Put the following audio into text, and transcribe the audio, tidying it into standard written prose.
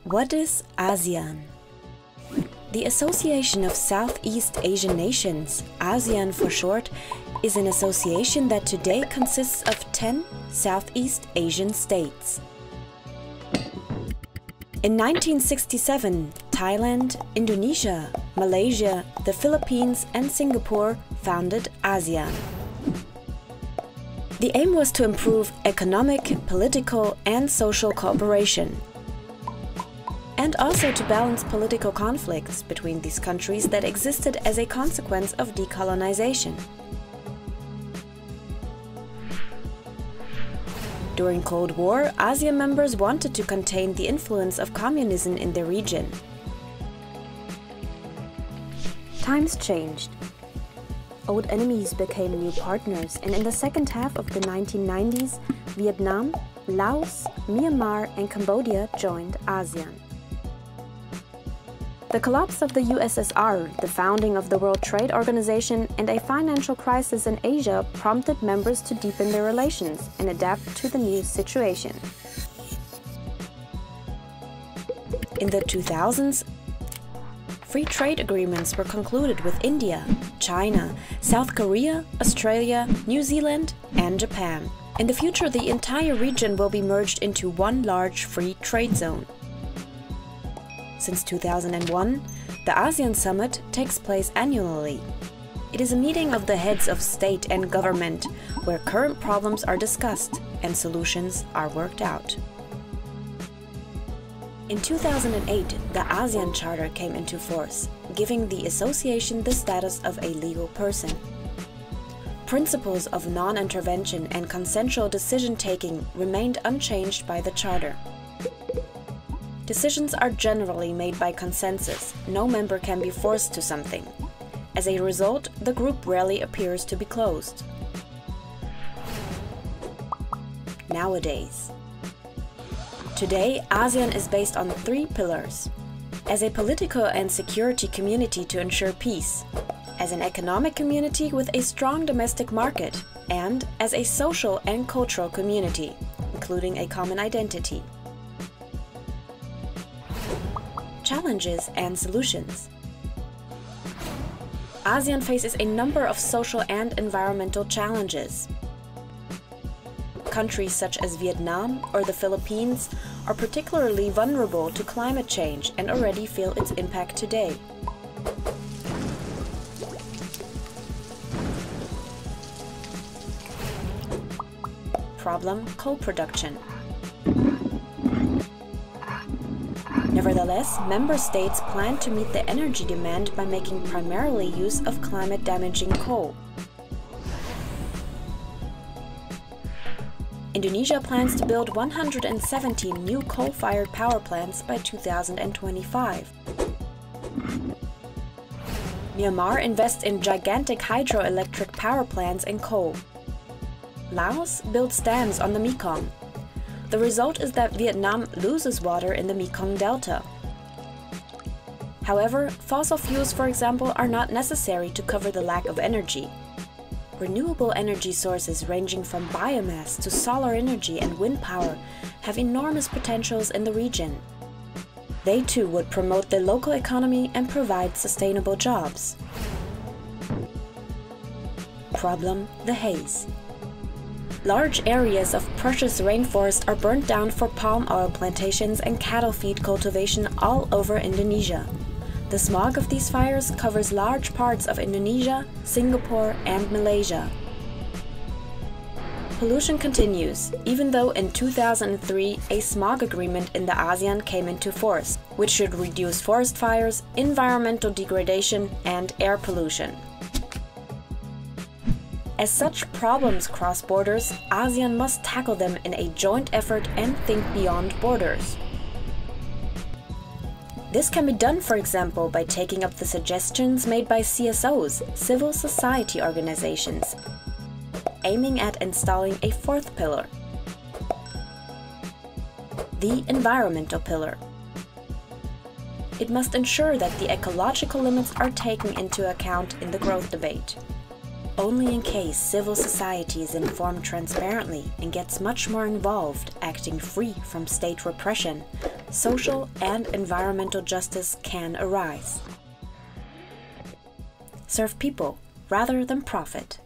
What is ASEAN? The Association of Southeast Asian Nations, ASEAN for short, is an association that today consists of 10 Southeast Asian states. In 1967, Thailand, Indonesia, Malaysia, the Philippines and Singapore founded ASEAN. The aim was to improve economic, political and social cooperation, and also to balance political conflicts between these countries that existed as a consequence of decolonization. During Cold War, ASEAN members wanted to contain the influence of communism in the region. Times changed. Old enemies became new partners, and in the second half of the 1990s, Vietnam, Laos, Myanmar and Cambodia joined ASEAN. The collapse of the USSR, the founding of the World Trade Organization and a financial crisis in Asia prompted members to deepen their relations and adapt to the new situation. In the 2000s, free trade agreements were concluded with India, China, South Korea, Australia, New Zealand and Japan. In the future, the entire region will be merged into one large free trade zone. Since 2001, the ASEAN Summit takes place annually. It is a meeting of the heads of state and government where current problems are discussed and solutions are worked out. In 2008, the ASEAN Charter came into force, giving the association the status of a legal person. Principles of non-intervention and consensual decision-taking remained unchanged by the Charter. Decisions are generally made by consensus. No member can be forced to something. As a result, the group rarely appears to be closed. Nowadays. Today, ASEAN is based on 3 pillars. As a political and security community to ensure peace, as an economic community with a strong domestic market, and as a social and cultural community, including a common identity. Challenges and solutions. ASEAN faces a number of social and environmental challenges. Countries such as Vietnam or the Philippines are particularly vulnerable to climate change and already feel its impact today. Problem: coal production. Nevertheless, member states plan to meet the energy demand by making primarily use of climate-damaging coal. Indonesia plans to build 117 new coal-fired power plants by 2025. Myanmar invests in gigantic hydroelectric power plants and coal. Laos builds dams on the Mekong. The result is that Vietnam loses water in the Mekong Delta. However, fossil fuels, for example, are not necessary to cover the lack of energy. Renewable energy sources ranging from biomass to solar energy and wind power have enormous potentials in the region. They too would promote the local economy and provide sustainable jobs. Problem: the haze. Large areas of precious rainforest are burnt down for palm oil plantations and cattle feed cultivation all over Indonesia. The smog of these fires covers large parts of Indonesia, Singapore, and Malaysia. Pollution continues, even though in 2003 a smog agreement in the ASEAN came into force, which should reduce forest fires, environmental degradation, and air pollution. As such problems cross borders, ASEAN must tackle them in a joint effort and think beyond borders. This can be done, for example, by taking up the suggestions made by CSOs, civil society organizations, aiming at installing a 4th pillar, the environmental pillar. It must ensure that the ecological limits are taken into account in the growth debate. Only in case civil society is informed transparently and gets much more involved, acting free from state repression, social and environmental justice can arise. Serve people rather than profit.